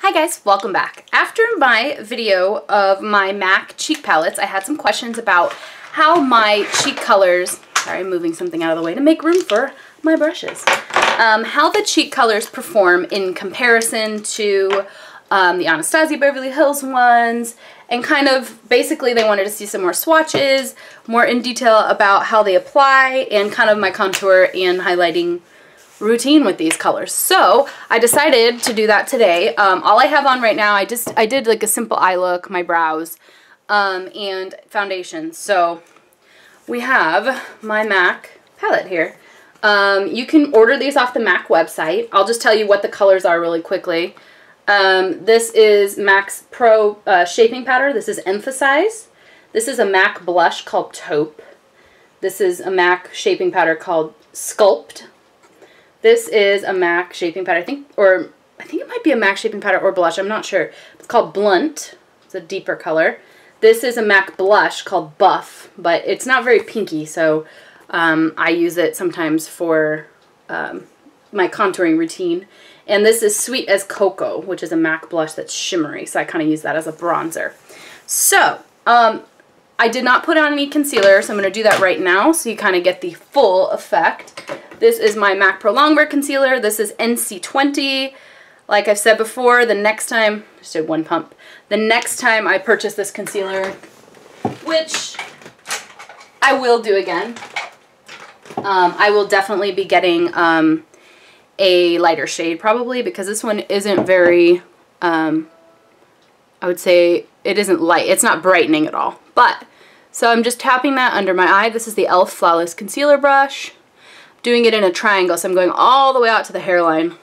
Hi guys, welcome back. After my video of my MAC cheek palettes, I had some questions about how my cheek colors, sorry, I'm moving something out of the way to make room for my brushes, how the cheek colors perform in comparison to the Anastasia Beverly Hills ones, and kind of basically they wanted to see some more swatches, more in detail about how they apply, and kind of my contour and highlighting routine with these colors. So I decided to do that today. All I have on right now, I did like a simple eye look, my brows, and foundation. So we have my MAC palette here. You can order these off the MAC website. I'll just tell you what the colors are really quickly. This is MAC's Pro Shaping Powder. This is Emphasize. This is a MAC blush called Taupe. This is a MAC shaping powder called Sculpt. This is a MAC shaping powder, I think it might be a MAC shaping powder or blush, I'm not sure. It's called Blunt. It's a deeper color. This is a MAC blush called Buff, but it's not very pinky, so I use it sometimes for my contouring routine. And this is Sweet as Cocoa, which is a MAC blush that's shimmery, so I kind of use that as a bronzer. So, I did not put on any concealer, so I'm going to do that right now so you kind of get the full effect. This is my MAC Pro Longwear Concealer. This is NC20. Like I've said before, the next time, just did one pump, the next time I purchase this concealer, which I will do again, I will definitely be getting a lighter shade probably, because this one isn't very, I would say it isn't light. It's not brightening at all. But, so I'm just tapping that under my eye. This is the e.l.f. Flawless Concealer Brush. Doing it in a triangle, so I'm going all the way out to the hairline,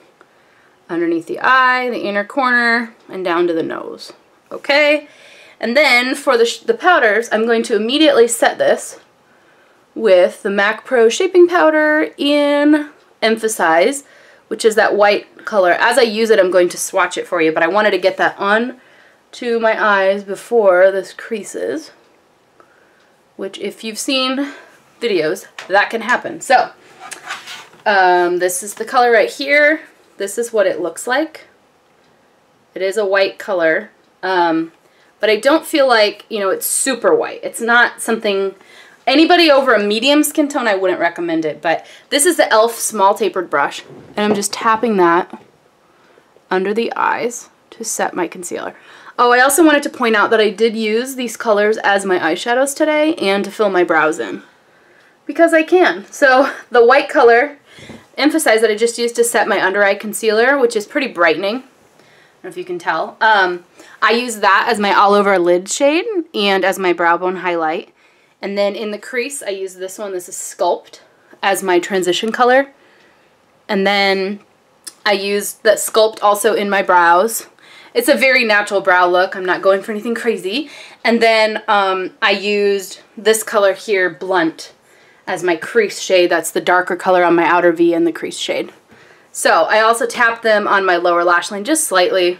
underneath the eye, the inner corner, and down to the nose. Okay? And then for the powders, I'm going to immediately set this with the MAC Pro Shaping Powder in Emphasize, which is that white color. As I use it, I'm going to swatch it for you, but I wanted to get that on to my eyes before this creases, which if you've seen videos, that can happen. So, this is the color right here. This is what it looks like. It is a white color, but I don't feel like, you know, it's super white. It's not something, anybody over a medium skin tone, I wouldn't recommend it, but this is the e.l.f. Small Tapered Brush, and I'm just tapping that under the eyes to set my concealer. Oh, I also wanted to point out that I did use these colors as my eyeshadows today and to fill my brows in, because I can. So the white color, Emphasize, that I just used to set my under eye concealer, which is pretty brightening. I don't know if you can tell. I use that as my all over lid shade and as my brow bone highlight. And then in the crease, I use this one. This is Sculpt as my transition color. And then I use the Sculpt also in my brows. It's a very natural brow look. I'm not going for anything crazy. And then I used this color here, Blunt, as my crease shade. That's the darker color on my outer V and the crease shade. So I also tapped them on my lower lash line just slightly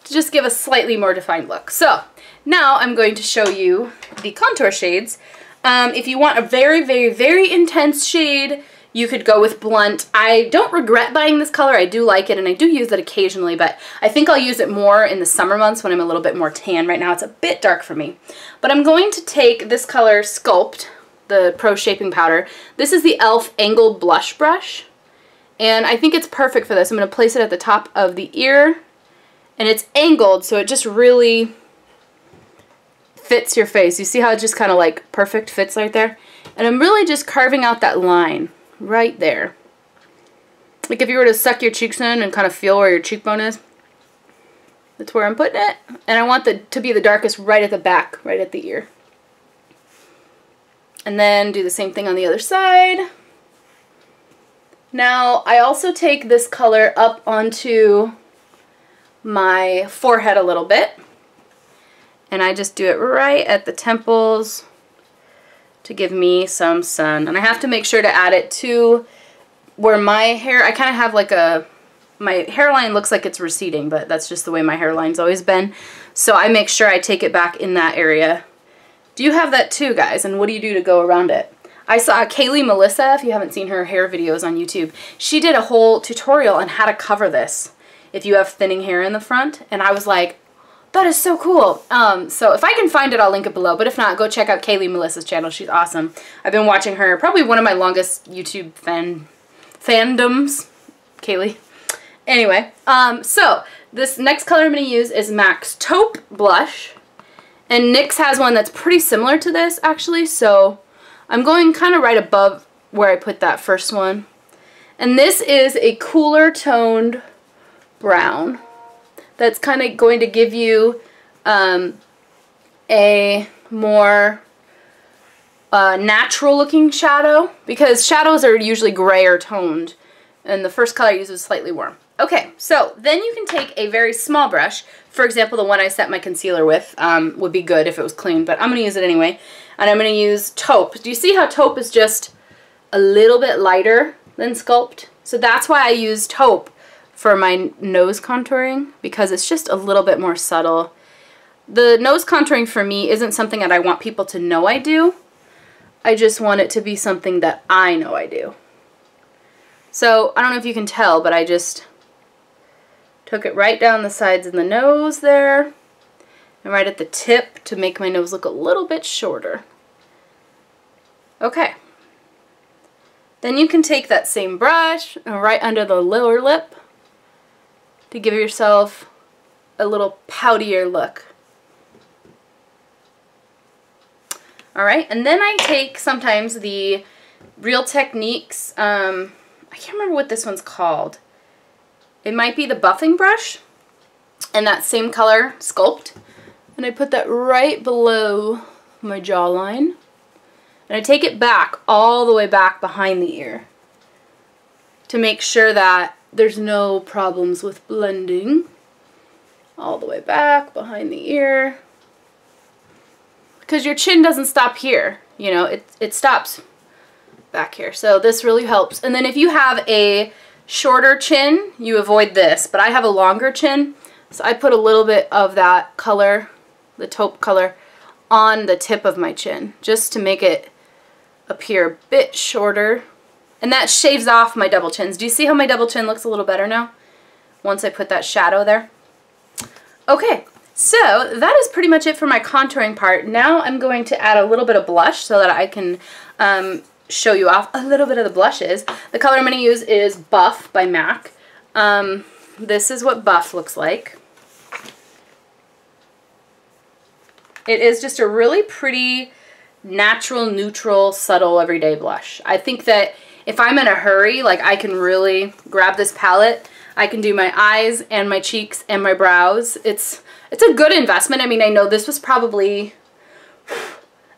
to just give a slightly more defined look. So now I'm going to show you the contour shades. If you want a very, very, very intense shade, you could go with Blunt. I don't regret buying this color. I do like it, and I do use it occasionally, but I think I'll use it more in the summer months when I'm a little bit more tan. Right now it's a bit dark for me. But I'm going to take this color, Sculpt, the Pro Shaping Powder. This is the e.l.f. Angled Blush Brush, and I think it's perfect for this. I'm going to place it at the top of the ear, and it's angled, so it just really fits your face. You see how it just kind of like perfect fits right there? And I'm really just carving out that line right there. Like if you were to suck your cheeks in and kind of feel where your cheekbone is, that's where I'm putting it. And I want to be the darkest right at the back, right at the ear. And then do the same thing on the other side. Now, I also take this color up onto my forehead a little bit. And I just do it right at the temples to give me some sun. And I have to make sure to add it to where my hair, I kind of have like my hairline looks like it's receding, but that's just the way my hairline's always been. So I make sure I take it back in that area. Do you have that too, guys? And what do you do to go around it? I saw Kaylee Melissa, if you haven't seen her hair videos on YouTube, she did a whole tutorial on how to cover this. if you have thinning hair in the front. And I was like, that is so cool. So if I can find it, I'll link it below. But if not, go check out Kaylee Melissa's channel. She's awesome. I've been watching her, probably one of my longest YouTube fandoms. Kaylee. Anyway, so this next color I'm going to use is MAC's Taupe blush. And NYX has one that's pretty similar to this, actually. So I'm going kind of right above where I put that first one. And this is a cooler toned brown that's kind of going to give you a more natural looking shadow, because shadows are usually grayer toned, and the first color I used was slightly warm. Okay, so then you can take a very small brush. For example, the one I set my concealer with would be good if it was clean, but I'm going to use it anyway. And I'm going to use Taupe. Do you see how Taupe is just a little bit lighter than Sculpt? So that's why I use Taupe for my nose contouring, because it's just a little bit more subtle. The nose contouring for me isn't something that I want people to know I do. I just want it to be something that I know I do. So I don't know if you can tell, but I just took it right down the sides of the nose there and right at the tip to make my nose look a little bit shorter. Okay. Then you can take that same brush and right under the lower lip to give yourself a little poutier look. Alright, and then I take sometimes the Real Techniques, I can't remember what this one's called. It might be the buffing brush, and that same color, Sculpt. And I put that right below my jawline. And I take it back, all the way back behind the ear, to make sure that there's no problems with blending. All the way back behind the ear. Because your chin doesn't stop here, you know, it stops back here. So this really helps. And then if you have a shorter chin, you avoid this. But I have a longer chin, so I put a little bit of that color, the taupe color, on the tip of my chin, just to make it appear a bit shorter. And that shaves off my double chins. Do you see how my double chin looks a little better now? Once I put that shadow there. Okay, so that is pretty much it for my contouring part. Now I'm going to add a little bit of blush so that I can show you off a little bit of the blushes. The color I'm going to use is Buff by MAC. This is what Buff looks like. It is just a really pretty, natural, neutral, subtle, everyday blush. I think that if I'm in a hurry, like, I can really grab this palette. I can do my eyes and my cheeks and my brows. It's a good investment. I mean, I know this was probably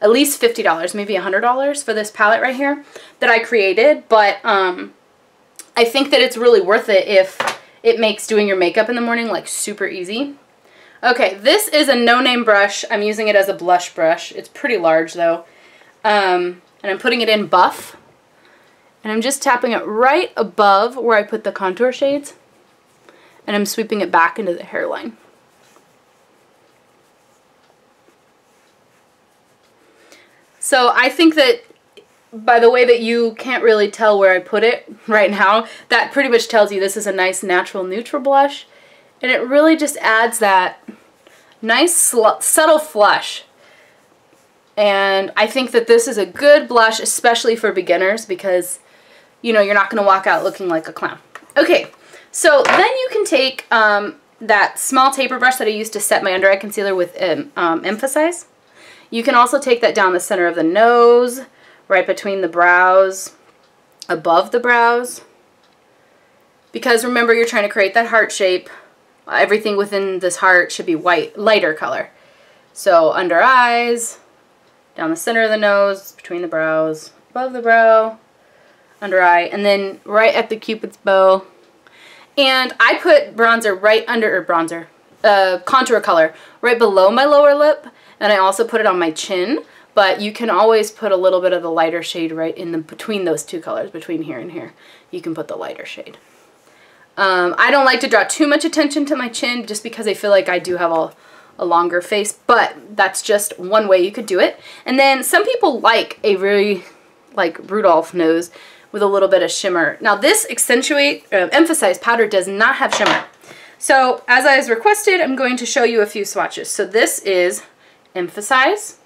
at least $50, maybe $100 for this palette right here that I created, but I think that it's really worth it if it makes doing your makeup in the morning like super easy. Okay, this is a no-name brush. I'm using it as a blush brush. It's pretty large though. And I'm putting it in Buff. And I'm just tapping it right above where I put the contour shades. And I'm sweeping it back into the hairline. So I think that by the way that you can't really tell where I put it right now, that pretty much tells you this is a nice natural neutral blush. And it really just adds that nice subtle flush. And I think that this is a good blush, especially for beginners, because, you know, you're not going to walk out looking like a clown. Okay, so then you can take that small taper brush that I used to set my under eye concealer with Emphasize. You can also take that down the center of the nose, right between the brows, above the brows. Because remember, you're trying to create that heart shape. Everything within this heart should be white, lighter color. So under eyes, down the center of the nose, between the brows, above the brow, under eye, and then right at the Cupid's bow. And I put bronzer right under, or bronzer, contour color right below my lower lip, and I also put it on my chin, but you can always put a little bit of the lighter shade right in the between those two colors, between here and here. You can put the lighter shade. I don't like to draw too much attention to my chin just because I feel like I do have a longer face, but that's just one way you could do it. And then some people like a really like Rudolph nose with a little bit of shimmer. Now this Emphasize powder does not have shimmer. So as I was requested, I'm going to show you a few swatches. So this is Emphasize.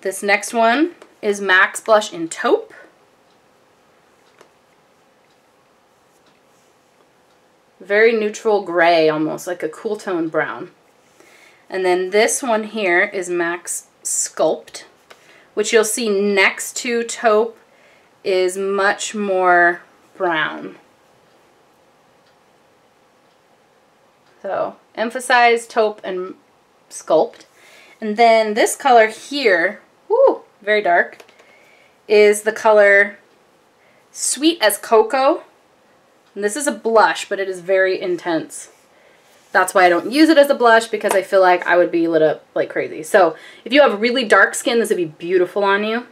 This next one is Max Blush in Taupe. Very neutral gray, almost like a cool tone brown. And then this one here is Max Sculpt, which you'll see next to Taupe is much more brown. So Emphasize, Taupe, and Sculpt. And then this color here, whoo, very dark, is the color Sweet as Cocoa. And this is a blush, but it is very intense. That's why I don't use it as a blush, because I feel like I would be lit up like crazy. So if you have really dark skin, this would be beautiful on you.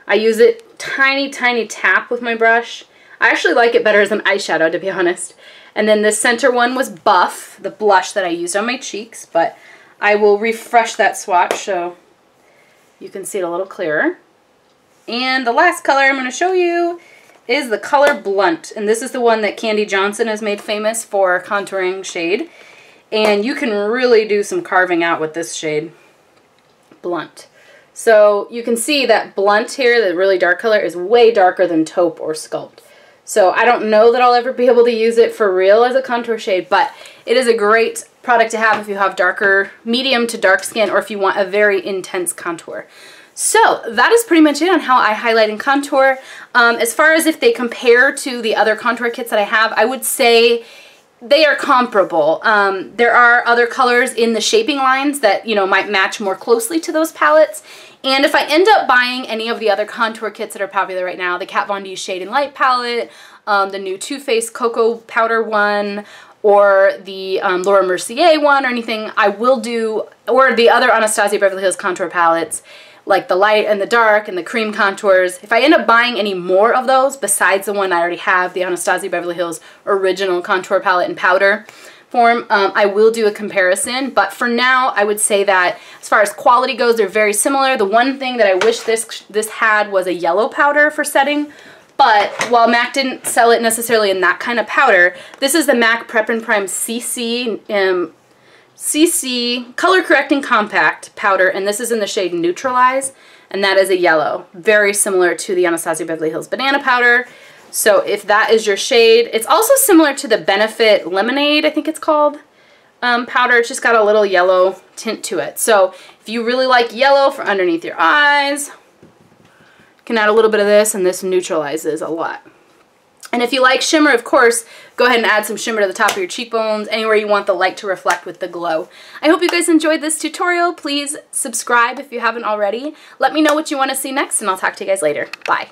I use it tiny, tiny tap with my brush. I actually like it better as an eyeshadow, to be honest. And then the center one was Buff, the blush that I used on my cheeks, but I will refresh that swatch so you can see it a little clearer. And the last color I'm going to show you is the color Blunt. And this is the one that Candy Johnson has made famous for contouring shade. And you can really do some carving out with this shade, Blunt. So you can see that Blunt here, the really dark color, is way darker than Taupe or Sculpt. So I don't know that I'll ever be able to use it for real as a contour shade, but it is a great product to have if you have darker, medium to dark skin, or if you want a very intense contour. So that is pretty much it on how I highlight and contour. As far as if they compare to the other contour kits that I have, I would say they are comparable. There are other colors in the shaping lines that, you know, might match more closely to those palettes. And if I end up buying any of the other contour kits that are popular right now, the Kat Von D Shade and Light palette, the new Too Faced Cocoa Powder one, or the Laura Mercier one, or anything, I will do, or the other Anastasia Beverly Hills contour palettes, like the light and the dark and the cream contours. If I end up buying any more of those besides the one I already have, the Anastasia Beverly Hills original contour palette in powder form, I will do a comparison. But for now, I would say that as far as quality goes, they're very similar. The one thing that I wish this had was a yellow powder for setting. But while MAC didn't sell it necessarily in that kind of powder, this is the MAC Prep and Prime CC Color Correcting Compact powder, and this is in the shade Neutralize, and that is a yellow. Very similar to the Anastasia Beverly Hills Banana Powder. So if that is your shade, it's also similar to the Benefit Lemonade, I think it's called, powder. It's just got a little yellow tint to it. So if you really like yellow for underneath your eyes, you can add a little bit of this, and this neutralizes a lot. And if you like shimmer, of course, go ahead and add some shimmer to the top of your cheekbones, anywhere you want the light to reflect with the glow. I hope you guys enjoyed this tutorial. Please subscribe if you haven't already. Let me know what you want to see next, and I'll talk to you guys later. Bye.